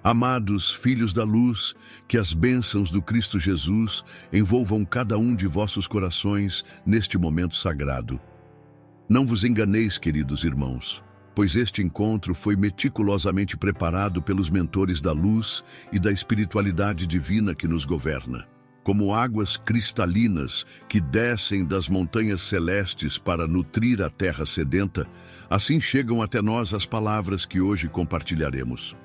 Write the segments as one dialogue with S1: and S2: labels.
S1: Amados filhos da luz, que as bênçãos do Cristo Jesus envolvam cada um de vossos corações neste momento sagrado. Não vos enganeis, queridos irmãos, pois este encontro foi meticulosamente preparado pelos mentores da luz e da espiritualidade divina que nos governa. Como águas cristalinas que descem das montanhas celestes para nutrir a terra sedenta, assim chegam até nós as palavras que hoje compartilharemos.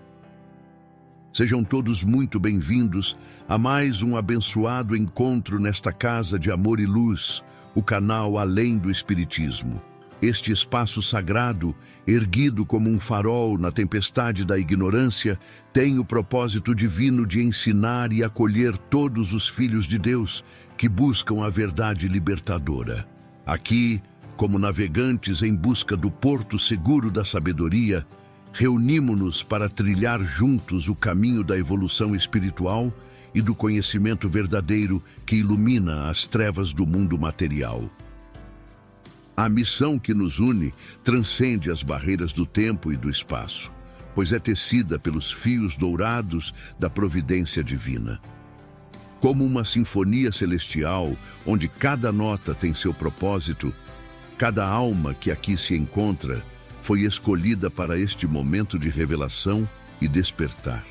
S1: Sejam todos muito bem-vindos a mais um abençoado encontro nesta casa de amor e luz, o canal Além do Espiritismo. Este espaço sagrado, erguido como um farol na tempestade da ignorância, tem o propósito divino de ensinar e acolher todos os filhos de Deus que buscam a verdade libertadora. Aqui, como navegantes em busca do porto seguro da sabedoria, reunimo-nos para trilhar juntos o caminho da evolução espiritual e do conhecimento verdadeiro que ilumina as trevas do mundo material. A missão que nos une transcende as barreiras do tempo e do espaço, pois é tecida pelos fios dourados da providência divina. Como uma sinfonia celestial, onde cada nota tem seu propósito, cada alma que aqui se encontra foi escolhida para este momento de revelação e despertar.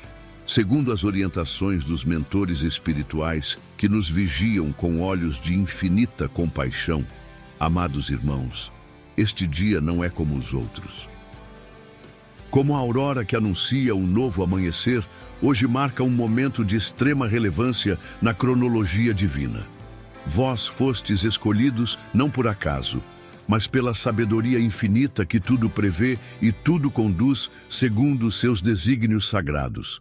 S1: Segundo as orientações dos mentores espirituais que nos vigiam com olhos de infinita compaixão, amados irmãos, este dia não é como os outros. Como a aurora que anuncia um novo amanhecer, hoje marca um momento de extrema relevância na cronologia divina. Vós fostes escolhidos não por acaso, mas pela sabedoria infinita que tudo prevê e tudo conduz segundo os seus desígnios sagrados.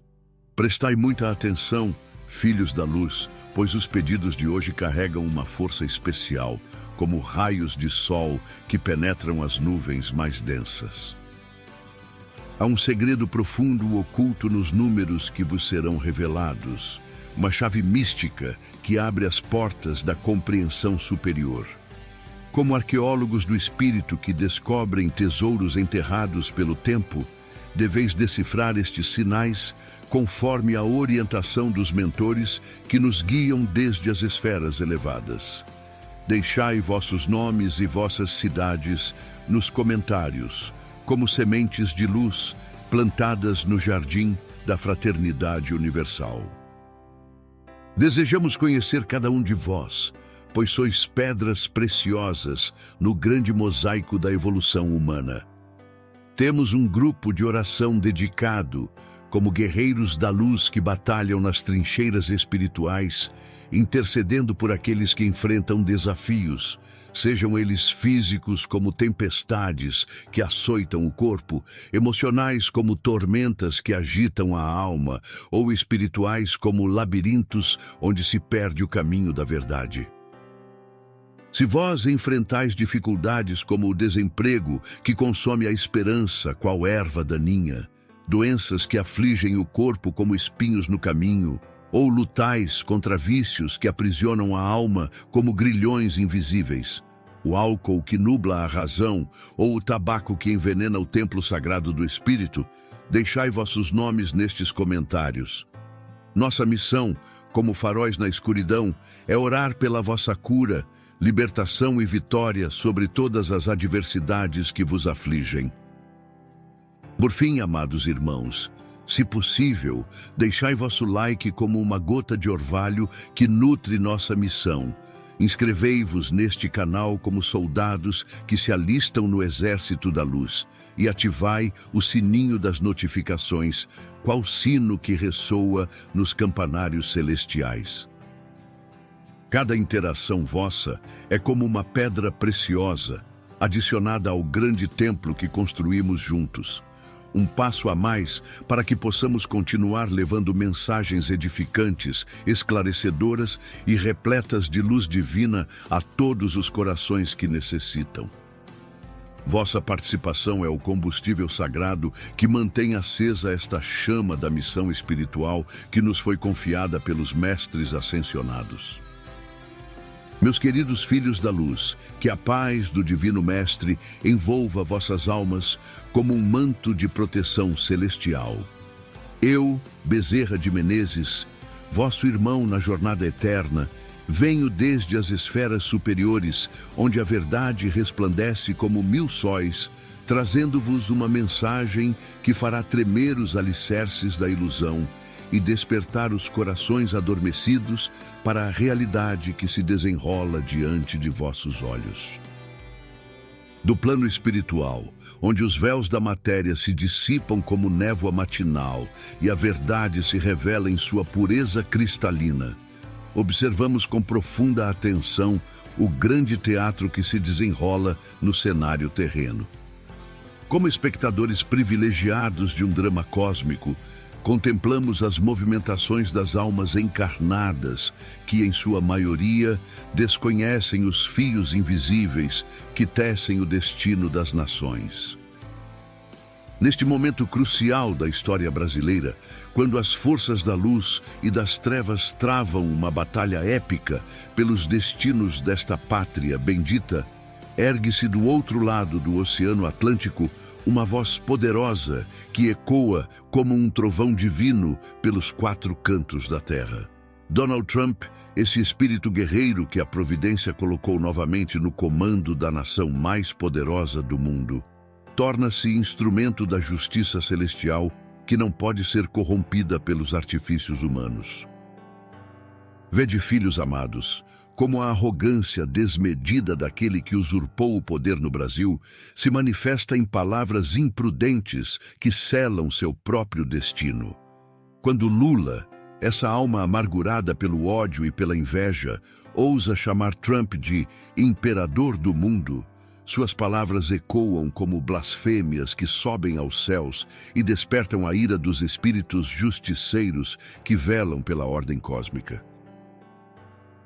S1: Prestai muita atenção, filhos da luz, pois os pedidos de hoje carregam uma força especial, como raios de sol que penetram as nuvens mais densas. Há um segredo profundo oculto nos números que vos serão revelados, uma chave mística que abre as portas da compreensão superior. Como arqueólogos do espírito que descobrem tesouros enterrados pelo tempo, deveis decifrar estes sinais conforme a orientação dos mentores que nos guiam desde as esferas elevadas. Deixai vossos nomes e vossas cidades nos comentários, como sementes de luz plantadas no jardim da fraternidade universal. Desejamos conhecer cada um de vós, pois sois pedras preciosas no grande mosaico da evolução humana. Temos um grupo de oração dedicado, como guerreiros da luz que batalham nas trincheiras espirituais, intercedendo por aqueles que enfrentam desafios, sejam eles físicos como tempestades que açoitam o corpo, emocionais como tormentas que agitam a alma, ou espirituais como labirintos onde se perde o caminho da verdade. Se vós enfrentais dificuldades como o desemprego, que consome a esperança, qual erva daninha, doenças que afligem o corpo como espinhos no caminho, ou lutais contra vícios que aprisionam a alma como grilhões invisíveis, o álcool que nubla a razão, ou o tabaco que envenena o templo sagrado do espírito, deixai vossos nomes nestes comentários. Nossa missão, como faróis na escuridão, é orar pela vossa cura, libertação e vitória sobre todas as adversidades que vos afligem. Por fim, amados irmãos, se possível, deixai vosso like como uma gota de orvalho que nutre nossa missão. Inscrevei-vos neste canal como soldados que se alistam no exército da luz e ativai o sininho das notificações, qual sino que ressoa nos campanários celestiais. Cada interação vossa é como uma pedra preciosa, adicionada ao grande templo que construímos juntos. Um passo a mais para que possamos continuar levando mensagens edificantes, esclarecedoras e repletas de luz divina a todos os corações que necessitam. Vossa participação é o combustível sagrado que mantém acesa esta chama da missão espiritual que nos foi confiada pelos mestres ascensionados. Meus queridos filhos da luz, que a paz do Divino Mestre envolva vossas almas como um manto de proteção celestial. Eu, Bezerra de Menezes, vosso irmão na jornada eterna, venho desde as esferas superiores, onde a verdade resplandece como 1000 sóis, trazendo-vos uma mensagem que fará tremer os alicerces da ilusão e despertar os corações adormecidos para a realidade que se desenrola diante de vossos olhos. Do plano espiritual, onde os véus da matéria se dissipam como névoa matinal e a verdade se revela em sua pureza cristalina, observamos com profunda atenção o grande teatro que se desenrola no cenário terreno. Como espectadores privilegiados de um drama cósmico, contemplamos as movimentações das almas encarnadas, que em sua maioria desconhecem os fios invisíveis que tecem o destino das nações. Neste momento crucial da história brasileira, quando as forças da luz e das trevas travam uma batalha épica pelos destinos desta pátria bendita, ergue-se do outro lado do Oceano Atlântico uma voz poderosa que ecoa como um trovão divino pelos 4 cantos da terra. Donald Trump, esse espírito guerreiro que a providência colocou novamente no comando da nação mais poderosa do mundo, torna-se instrumento da justiça celestial que não pode ser corrompida pelos artifícios humanos. Vede, filhos amados, como a arrogância desmedida daquele que usurpou o poder no Brasil se manifesta em palavras imprudentes que selam seu próprio destino. Quando Lula, essa alma amargurada pelo ódio e pela inveja, ousa chamar Trump de imperador do mundo, suas palavras ecoam como blasfêmias que sobem aos céus e despertam a ira dos espíritos justiceiros que velam pela ordem cósmica.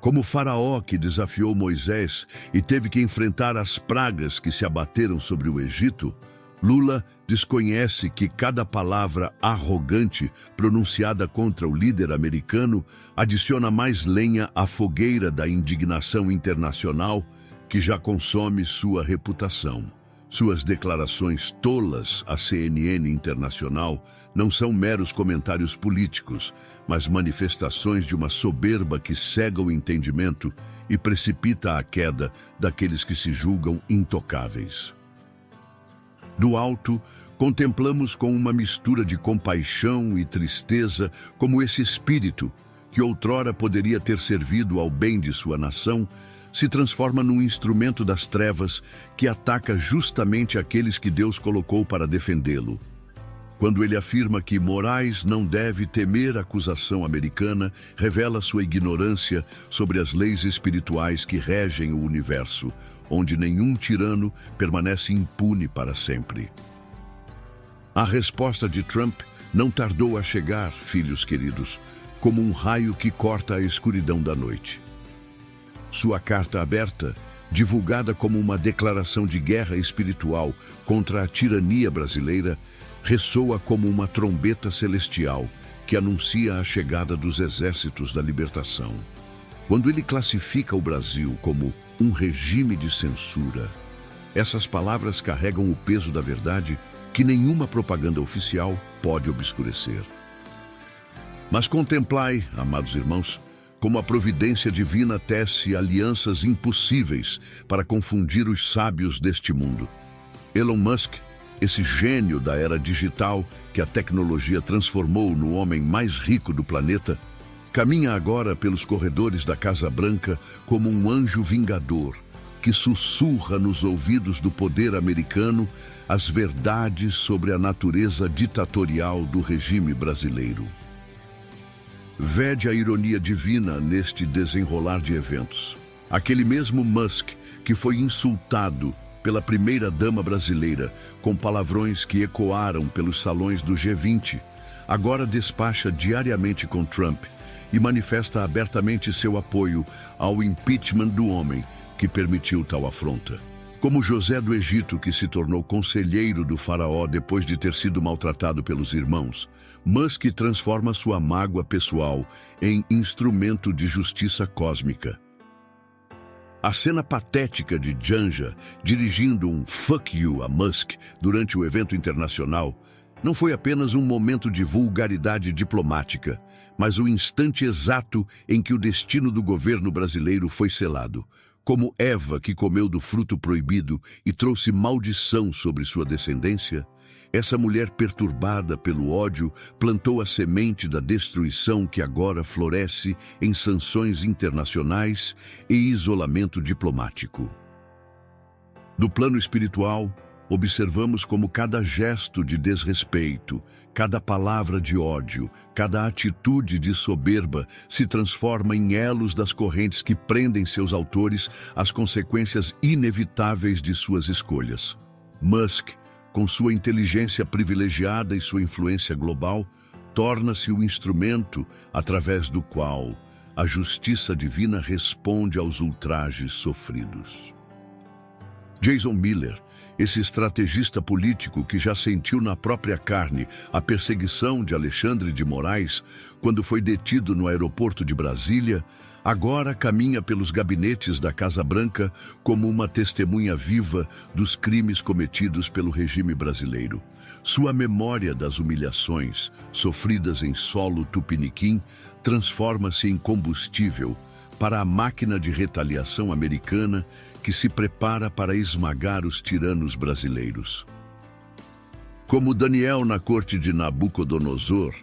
S1: Como Faraó que desafiou Moisés e teve que enfrentar as pragas que se abateram sobre o Egito, Lula desconhece que cada palavra arrogante pronunciada contra o líder americano adiciona mais lenha à fogueira da indignação internacional que já consome sua reputação. Suas declarações tolas à CNN Internacional não são meros comentários políticos, mas manifestações de uma soberba que cega o entendimento e precipita a queda daqueles que se julgam intocáveis. Do alto, contemplamos com uma mistura de compaixão e tristeza como esse espírito, que outrora poderia ter servido ao bem de sua nação, se transforma num instrumento das trevas que ataca justamente aqueles que Deus colocou para defendê-lo. Quando ele afirma que Moraes não deve temer a acusação americana, revela sua ignorância sobre as leis espirituais que regem o universo, onde nenhum tirano permanece impune para sempre. A resposta de Trump não tardou a chegar, filhos queridos, como um raio que corta a escuridão da noite. Sua carta aberta, divulgada como uma declaração de guerra espiritual contra a tirania brasileira, ressoa como uma trombeta celestial que anuncia a chegada dos exércitos da libertação. Quando ele classifica o Brasil como um regime de censura, essas palavras carregam o peso da verdade que nenhuma propaganda oficial pode obscurecer. Mas contemplai, amados irmãos, como a providência divina tece alianças impossíveis para confundir os sábios deste mundo. Elon Musk, esse gênio da era digital que a tecnologia transformou no homem mais rico do planeta, caminha agora pelos corredores da Casa Branca como um anjo vingador que sussurra nos ouvidos do poder americano as verdades sobre a natureza ditatorial do regime brasileiro. Vede a ironia divina neste desenrolar de eventos. Aquele mesmo Musk que foi insultado pela primeira-dama brasileira com palavrões que ecoaram pelos salões do G20, agora despacha diariamente com Trump e manifesta abertamente seu apoio ao impeachment do homem que permitiu tal afronta. Como José do Egito, que se tornou conselheiro do faraó depois de ter sido maltratado pelos irmãos, Musk transforma sua mágoa pessoal em instrumento de justiça cósmica. A cena patética de Janja dirigindo um "fuck you" a Musk durante o evento internacional Não foi apenas um momento de vulgaridade diplomática, mas o instante exato em que o destino do governo brasileiro foi selado. Como Eva, que comeu do fruto proibido e trouxe maldição sobre sua descendência, essa mulher perturbada pelo ódio plantou a semente da destruição que agora floresce em sanções internacionais e isolamento diplomático. Do plano espiritual, observamos como cada gesto de desrespeito, cada palavra de ódio, cada atitude de soberba se transforma em elos das correntes que prendem seus autores às consequências inevitáveis de suas escolhas. Musk, com sua inteligência privilegiada e sua influência global, torna-se o instrumento através do qual a justiça divina responde aos ultrajes sofridos. Jason Miller, esse estrategista político que já sentiu na própria carne a perseguição de Alexandre de Moraes quando foi detido no aeroporto de Brasília, agora caminha pelos gabinetes da Casa Branca como uma testemunha viva dos crimes cometidos pelo regime brasileiro. Sua memória das humilhações sofridas em solo tupiniquim transforma-se em combustível para a máquina de retaliação americana que se prepara para esmagar os tiranos brasileiros. Como Daniel na corte de Nabucodonosor,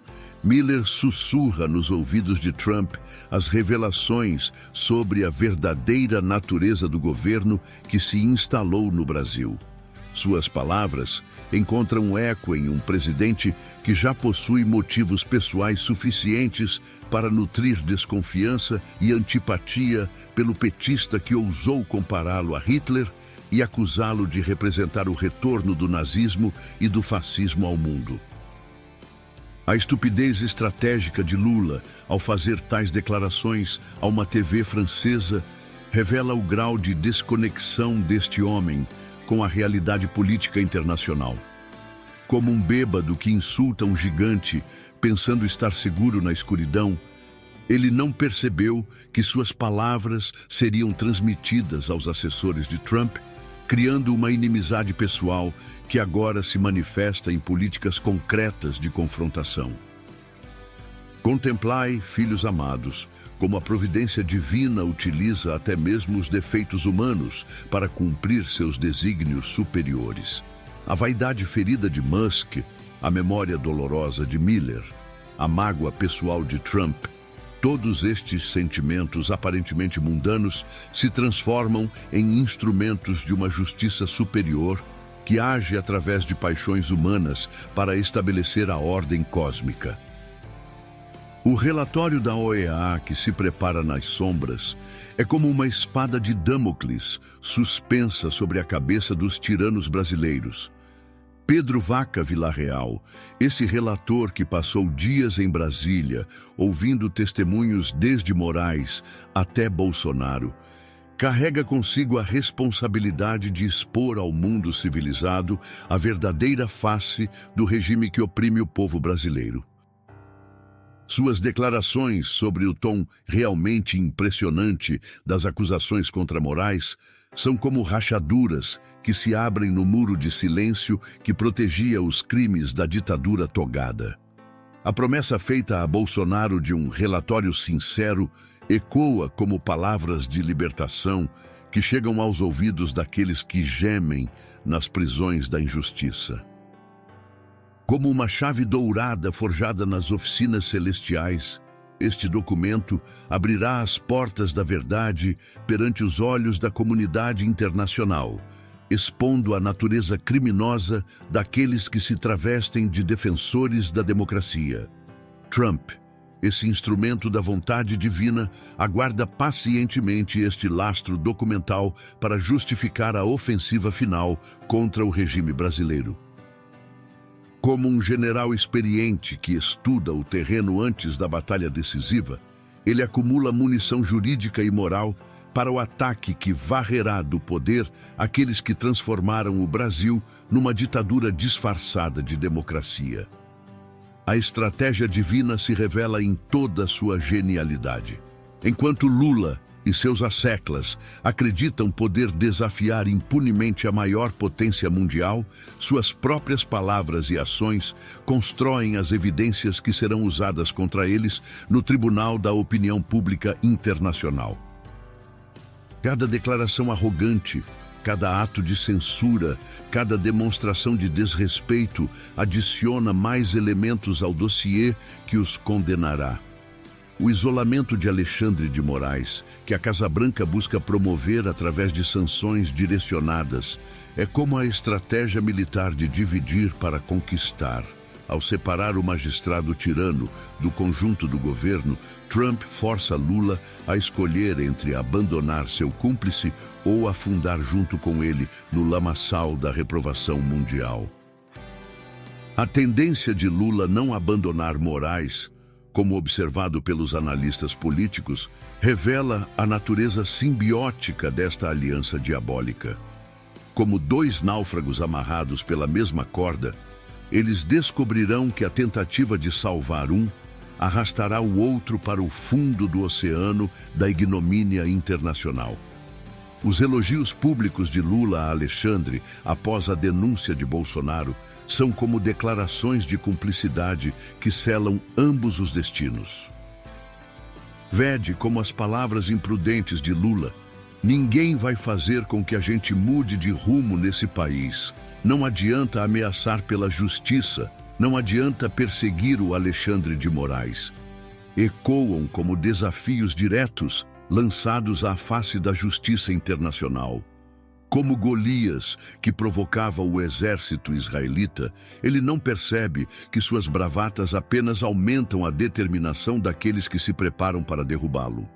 S1: Miller sussurra nos ouvidos de Trump as revelações sobre a verdadeira natureza do governo que se instalou no Brasil. Suas palavras encontram eco em um presidente que já possui motivos pessoais suficientes para nutrir desconfiança e antipatia pelo petista que ousou compará-lo a Hitler e acusá-lo de representar o retorno do nazismo e do fascismo ao mundo. A estupidez estratégica de Lula ao fazer tais declarações a uma TV francesa revela o grau de desconexão deste homem com a realidade política internacional. Como um bêbado que insulta um gigante pensando estar seguro na escuridão, ele não percebeu que suas palavras seriam transmitidas aos assessores de Trump, criando uma inimizade pessoal que agora se manifesta em políticas concretas de confrontação. Contemplai, filhos amados, como a providência divina utiliza até mesmo os defeitos humanos para cumprir seus desígnios superiores. A vaidade ferida de Musk, a memória dolorosa de Miller, a mágoa pessoal de Trump, todos estes sentimentos aparentemente mundanos se transformam em instrumentos de uma justiça superior que age através de paixões humanas para estabelecer a ordem cósmica. O relatório da OEA, que se prepara nas sombras, é como uma espada de Damocles suspensa sobre a cabeça dos tiranos brasileiros. Pedro Vaca Villarreal, esse relator que passou dias em Brasília, ouvindo testemunhos desde Moraes até Bolsonaro, carrega consigo a responsabilidade de expor ao mundo civilizado a verdadeira face do regime que oprime o povo brasileiro. Suas declarações sobre o tom realmente impressionante das acusações contra Moraes são como rachaduras que se abrem no muro de silêncio que protegia os crimes da ditadura togada. A promessa feita a Bolsonaro de um relatório sincero ecoa como palavras de libertação que chegam aos ouvidos daqueles que gemem nas prisões da injustiça. Como uma chave dourada forjada nas oficinas celestiais, este documento abrirá as portas da verdade perante os olhos da comunidade internacional, expondo a natureza criminosa daqueles que se travestem de defensores da democracia. Trump, esse instrumento da vontade divina, aguarda pacientemente este lastro documental para justificar a ofensiva final contra o regime brasileiro. Como um general experiente que estuda o terreno antes da batalha decisiva, ele acumula munição jurídica e moral para o ataque que varrerá do poder aqueles que transformaram o Brasil numa ditadura disfarçada de democracia. A estratégia divina se revela em toda a sua genialidade. Enquanto Lula, e seus asseclas acreditam poder desafiar impunemente a maior potência mundial, suas próprias palavras e ações constroem as evidências que serão usadas contra eles no Tribunal da Opinião Pública Internacional. Cada declaração arrogante, cada ato de censura, cada demonstração de desrespeito adiciona mais elementos ao dossiê que os condenará. O isolamento de Alexandre de Moraes, que a Casa Branca busca promover através de sanções direcionadas, é como a estratégia militar de dividir para conquistar. Ao separar o magistrado tirano do conjunto do governo, Trump força Lula a escolher entre abandonar seu cúmplice ou afundar junto com ele no lamaçal da reprovação mundial. A tendência de Lula não abandonar Moraes, como observado pelos analistas políticos, revela a natureza simbiótica desta aliança diabólica. Como dois náufragos amarrados pela mesma corda, eles descobrirão que a tentativa de salvar um arrastará o outro para o fundo do oceano da ignomínia internacional. Os elogios públicos de Lula a Alexandre após a denúncia de Bolsonaro são como declarações de cumplicidade que selam ambos os destinos. Vede como as palavras imprudentes de Lula: ninguém vai fazer com que a gente mude de rumo nesse país. Não adianta ameaçar pela justiça, não adianta perseguir o Alexandre de Moraes. Ecoam como desafios diretos lançados à face da justiça internacional. Como Golias, que provocava o exército israelita, ele não percebe que suas bravatas apenas aumentam a determinação daqueles que se preparam para derrubá-lo.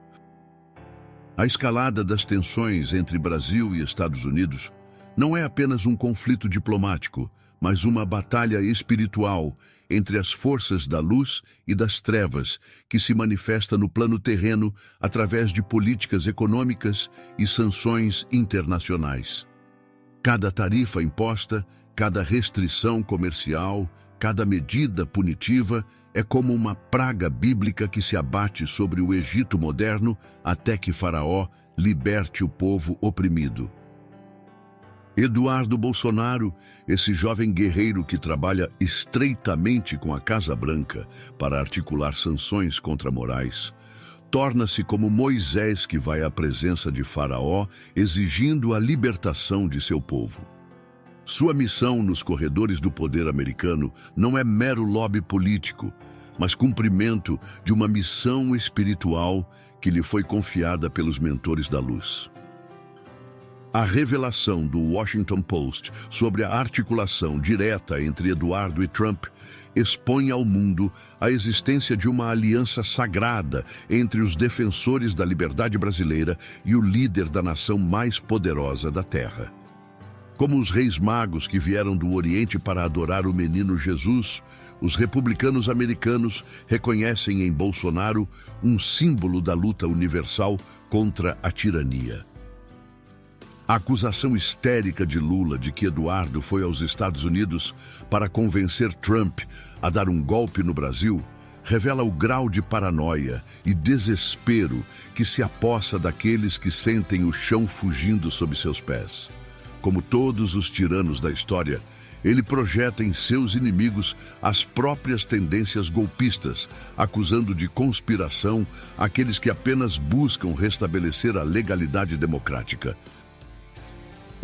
S1: A escalada das tensões entre Brasil e Estados Unidos não é apenas um conflito diplomático, mas uma batalha espiritual entre as forças da luz e das trevas, que se manifesta no plano terreno através de políticas econômicas e sanções internacionais. Cada tarifa imposta, cada restrição comercial, cada medida punitiva é como uma praga bíblica que se abate sobre o Egito moderno até que Faraó liberte o povo oprimido. Eduardo Bolsonaro, esse jovem guerreiro que trabalha estreitamente com a Casa Branca para articular sanções contra Moraes, torna-se como Moisés que vai à presença de Faraó exigindo a libertação de seu povo. Sua missão nos corredores do poder americano não é mero lobby político, mas cumprimento de uma missão espiritual que lhe foi confiada pelos mentores da luz. A revelação do Washington Post sobre a articulação direta entre Eduardo e Trump expõe ao mundo a existência de uma aliança sagrada entre os defensores da liberdade brasileira e o líder da nação mais poderosa da Terra. Como os reis magos que vieram do Oriente para adorar o menino Jesus, os republicanos americanos reconhecem em Bolsonaro um símbolo da luta universal contra a tirania. A acusação histérica de Lula de que Eduardo foi aos Estados Unidos para convencer Trump a dar um golpe no Brasil revela o grau de paranoia e desespero que se apossa daqueles que sentem o chão fugindo sob seus pés. Como todos os tiranos da história, ele projeta em seus inimigos as próprias tendências golpistas, acusando de conspiração aqueles que apenas buscam restabelecer a legalidade democrática.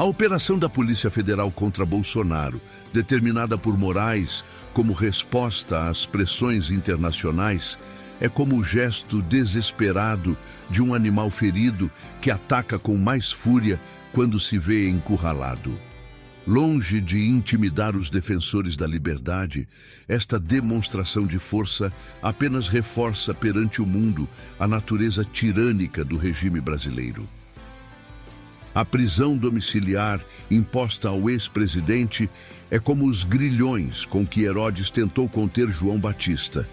S1: A operação da Polícia Federal contra Bolsonaro, determinada por Moraes como resposta às pressões internacionais, é como o gesto desesperado de um animal ferido que ataca com mais fúria quando se vê encurralado. Longe de intimidar os defensores da liberdade, esta demonstração de força apenas reforça perante o mundo a natureza tirânica do regime brasileiro. A prisão domiciliar imposta ao ex-presidente é como os grilhões com que Herodes tentou conter João Batista,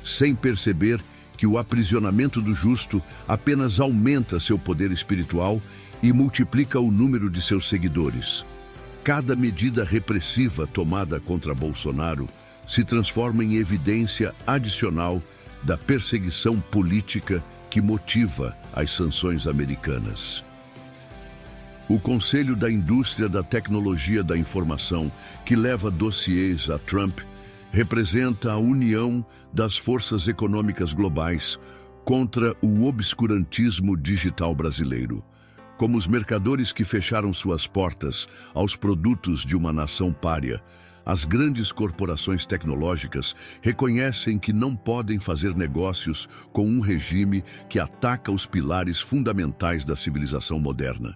S1: sem perceber que o aprisionamento do justo apenas aumenta seu poder espiritual e multiplica o número de seus seguidores. Cada medida repressiva tomada contra Bolsonaro se transforma em evidência adicional da perseguição política que motiva as sanções americanas. O Conselho da Indústria da Tecnologia da Informação, que leva dossiês a Trump, representa a união das forças econômicas globais contra o obscurantismo digital brasileiro, como os mercadores que fecharam suas portas aos produtos de uma nação pária. As grandes corporações tecnológicas reconhecem que não podem fazer negócios com um regime que ataca os pilares fundamentais da civilização moderna.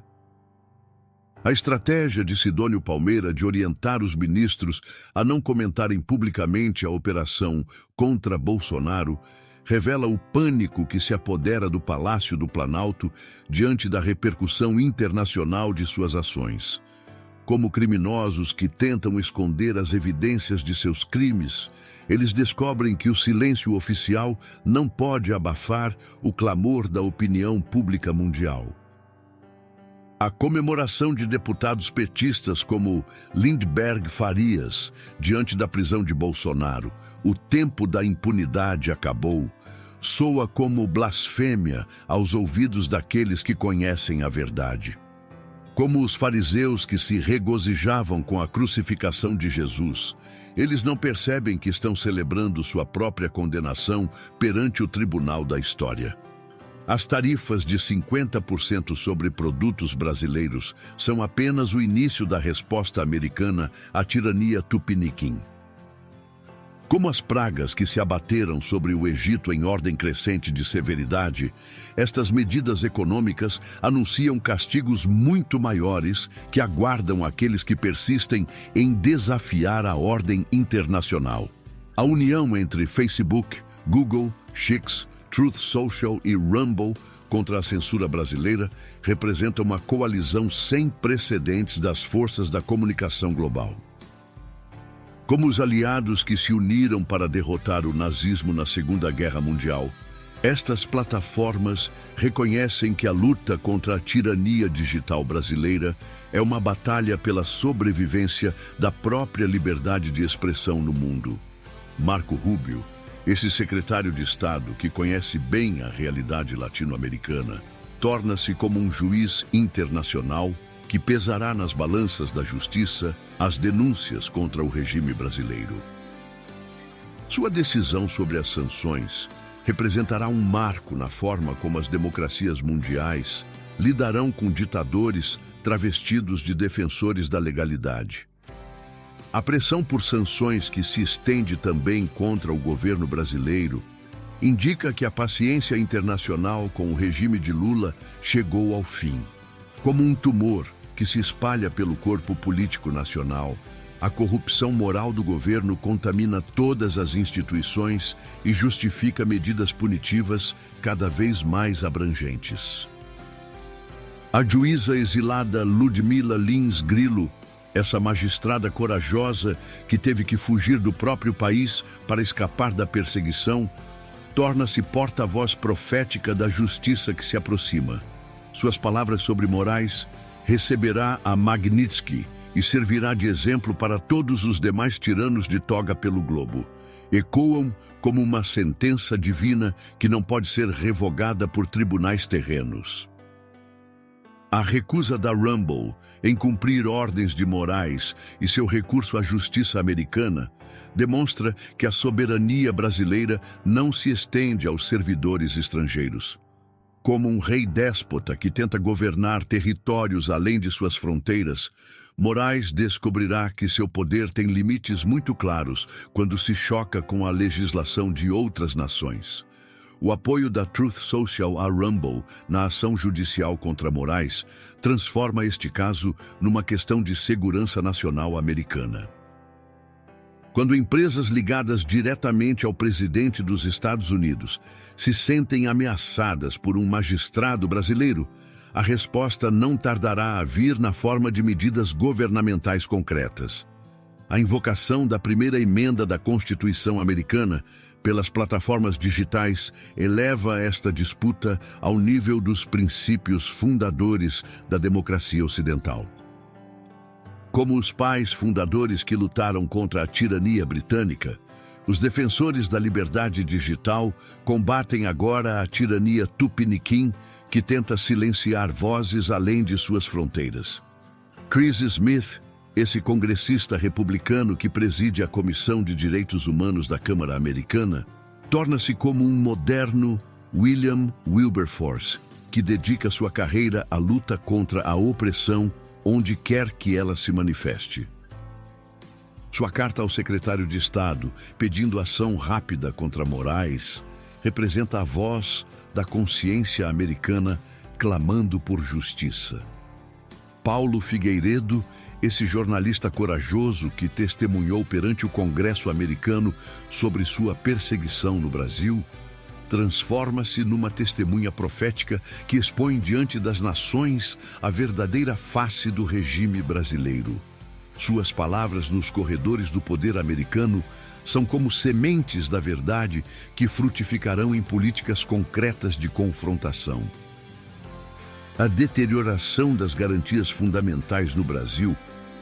S1: A estratégia de Sidônio Palmeira de orientar os ministros a não comentarem publicamente a operação contra Bolsonaro revela o pânico que se apodera do Palácio do Planalto diante da repercussão internacional de suas ações. Como criminosos que tentam esconder as evidências de seus crimes, eles descobrem que o silêncio oficial não pode abafar o clamor da opinião pública mundial. A comemoração de deputados petistas como Lindbergh Farias diante da prisão de Bolsonaro, o tempo da impunidade acabou, soa como blasfêmia aos ouvidos daqueles que conhecem a verdade. Como os fariseus que se regozijavam com a crucificação de Jesus, eles não percebem que estão celebrando sua própria condenação perante o tribunal da história. As tarifas de 50% sobre produtos brasileiros são apenas o início da resposta americana à tirania tupiniquim. Como as pragas que se abateram sobre o Egito em ordem crescente de severidade, estas medidas econômicas anunciam castigos muito maiores que aguardam aqueles que persistem em desafiar a ordem internacional. A união entre Facebook, Google, X, Truth Social e Rumble contra a censura brasileira representa uma coalizão sem precedentes das forças da comunicação global. Como os aliados que se uniram para derrotar o nazismo na Segunda Guerra Mundial, estas plataformas reconhecem que a luta contra a tirania digital brasileira é uma batalha pela sobrevivência da própria liberdade de expressão no mundo. Marco Rubio, esse secretário de Estado que conhece bem a realidade latino-americana, torna-se como um juiz internacional que pesará nas balanças da justiça as denúncias contra o regime brasileiro. Sua decisão sobre as sanções representará um marco na forma como as democracias mundiais lidarão com ditadores travestidos de defensores da legalidade. A pressão por sanções que se estende também contra o governo brasileiro indica que a paciência internacional com o regime de Lula chegou ao fim. Como um tumor que se espalha pelo corpo político nacional, a corrupção moral do governo contamina todas as instituições e justifica medidas punitivas cada vez mais abrangentes. A juíza exilada Ludmila Lins Grillo, essa magistrada corajosa que teve que fugir do próprio país para escapar da perseguição, torna-se porta-voz profética da justiça que se aproxima. Suas palavras sobre Moraes receberá a Magnitsky e servirá de exemplo para todos os demais tiranos de toga pelo globo. Ecoam como uma sentença divina que não pode ser revogada por tribunais terrenos. A recusa da Rumble em cumprir ordens de Moraes e seu recurso à justiça americana demonstra que a soberania brasileira não se estende aos servidores estrangeiros. Como um rei déspota que tenta governar territórios além de suas fronteiras, Moraes descobrirá que seu poder tem limites muito claros quando se choca com a legislação de outras nações. O apoio da Truth Social à Rumble na ação judicial contra Moraes transforma este caso numa questão de segurança nacional americana. Quando empresas ligadas diretamente ao presidente dos Estados Unidos se sentem ameaçadas por um magistrado brasileiro, a resposta não tardará a vir na forma de medidas governamentais concretas. A invocação da primeira emenda da Constituição americana pelas plataformas digitais eleva esta disputa ao nível dos princípios fundadores da democracia ocidental. Como os pais fundadores que lutaram contra a tirania britânica, Os defensores da liberdade digital combatem agora a tirania tupiniquim que tenta silenciar vozes além de suas fronteiras. Chris Smith, esse congressista republicano que preside a Comissão de Direitos Humanos da Câmara Americana, torna-se como um moderno William Wilberforce, que dedica sua carreira à luta contra a opressão onde quer que ela se manifeste. Sua carta ao secretário de Estado, pedindo ação rápida contra Moraes, representa a voz da consciência americana clamando por justiça. Paulo Figueiredo, esse jornalista corajoso que testemunhou perante o Congresso americano sobre sua perseguição no Brasil, transforma-se numa testemunha profética que expõe diante das nações a verdadeira face do regime brasileiro. Suas palavras nos corredores do poder americano são como sementes da verdade que frutificarão em políticas concretas de confrontação. A deterioração das garantias fundamentais no Brasil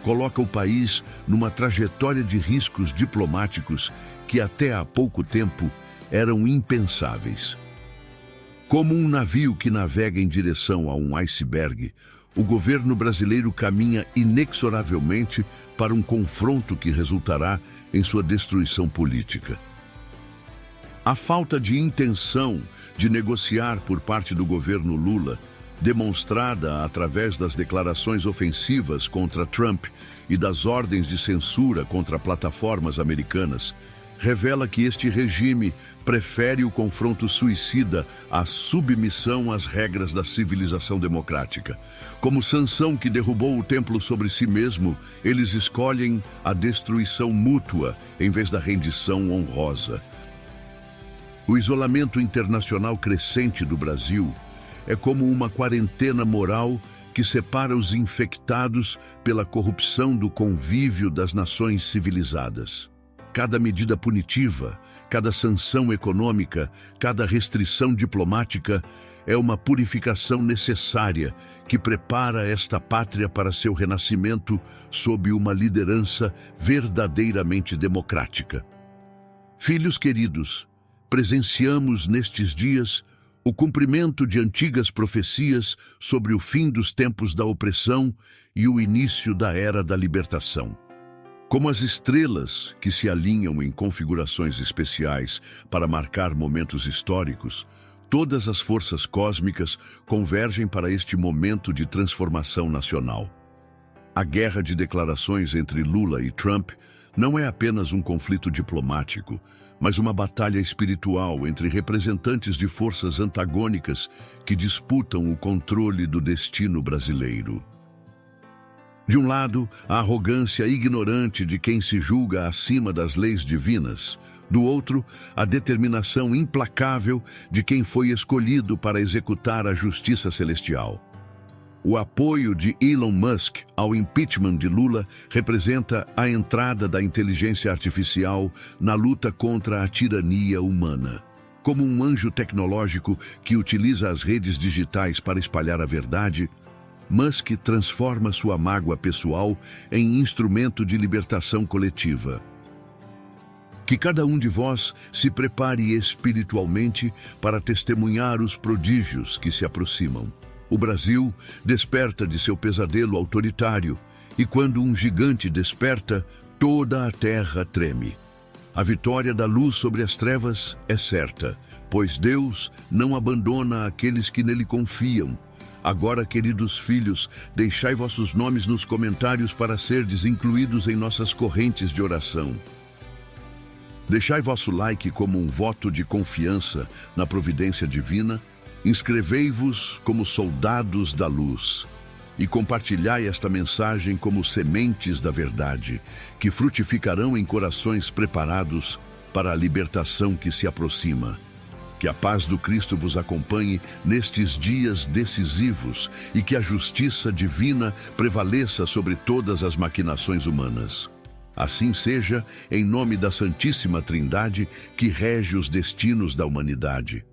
S1: coloca o país numa trajetória de riscos diplomáticos que até há pouco tempo eram impensáveis. Como um navio que navega em direção a um iceberg, o governo brasileiro caminha inexoravelmente para um confronto que resultará em sua destruição política. A falta de intenção de negociar por parte do governo Lula, demonstrada através das declarações ofensivas contra Trump e das ordens de censura contra plataformas americanas, revela que este regime prefere o confronto suicida à submissão às regras da civilização democrática. Como Sansão que derrubou o templo sobre si mesmo, eles escolhem a destruição mútua em vez da rendição honrosa. O isolamento internacional crescente do Brasil é como uma quarentena moral que separa os infectados pela corrupção do convívio das nações civilizadas. Cada medida punitiva, cada sanção econômica, cada restrição diplomática é uma purificação necessária que prepara esta pátria para seu renascimento sob uma liderança verdadeiramente democrática. Filhos queridos, presenciamos nestes dias o cumprimento de antigas profecias sobre o fim dos tempos da opressão e o início da era da libertação. Como as estrelas que se alinham em configurações especiais para marcar momentos históricos, todas as forças cósmicas convergem para este momento de transformação nacional. A guerra de declarações entre Lula e Trump não é apenas um conflito diplomático, mas uma batalha espiritual entre representantes de forças antagônicas que disputam o controle do destino brasileiro. De um lado, a arrogância ignorante de quem se julga acima das leis divinas. Do outro, a determinação implacável de quem foi escolhido para executar a justiça celestial. O apoio de Elon Musk ao impeachment de Lula representa a entrada da inteligência artificial na luta contra a tirania humana. Como um anjo tecnológico que utiliza as redes digitais para espalhar a verdade, Musk transforma sua mágoa pessoal em instrumento de libertação coletiva. Que cada um de vós se prepare espiritualmente para testemunhar os prodígios que se aproximam. O Brasil desperta de seu pesadelo autoritário, e quando um gigante desperta, toda a terra treme. A vitória da luz sobre as trevas é certa, pois Deus não abandona aqueles que nele confiam. Agora, queridos filhos, deixai vossos nomes nos comentários para serdes incluídos em nossas correntes de oração. Deixai vosso like como um voto de confiança na providência divina, inscrevei-vos como soldados da luz e compartilhai esta mensagem como sementes da verdade, que frutificarão em corações preparados para a libertação que se aproxima. Que a paz do Cristo vos acompanhe nestes dias decisivos e que a justiça divina prevaleça sobre todas as maquinações humanas. Assim seja, em nome da Santíssima Trindade, que rege os destinos da humanidade.